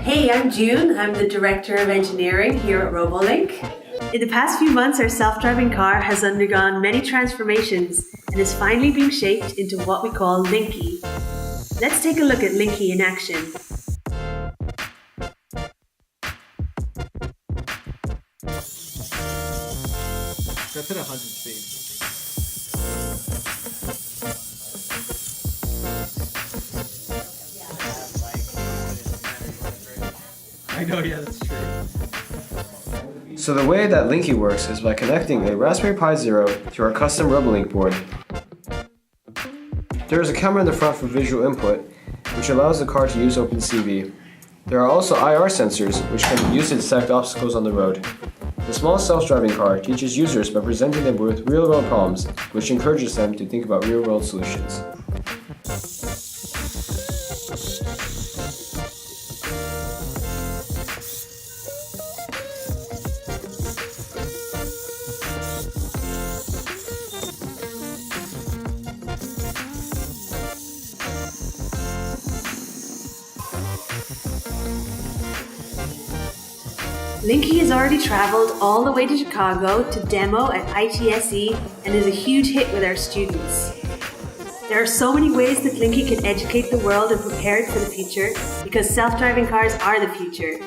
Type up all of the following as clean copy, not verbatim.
Hey, I'm June. I'm the Director of Engineering here at RoboLink. In the past few months, our self-driving car has undergone many transformations and is finally being shaped into what we call Linky. Let's take a look at Linky in action. That's at 100 speed. I know, yeah, that's true. So the way that Linky works is by connecting a Raspberry Pi Zero to our custom RoboLink board. There is a camera in the front for visual input, which allows the car to use OpenCV. There are also IR sensors, which can be used to detect obstacles on the road. The small self-driving car teaches users by presenting them with real-world problems, which encourages them to think about real-world solutions. Linky has already traveled all the way to Chicago to demo at ITSE and is a huge hit with our students. There are so many ways that Linky can educate the world and prepare it for the future, because self-driving cars are the future.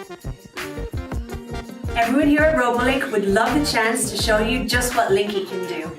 Everyone here at RoboLink would love the chance to show you just what Linky can do.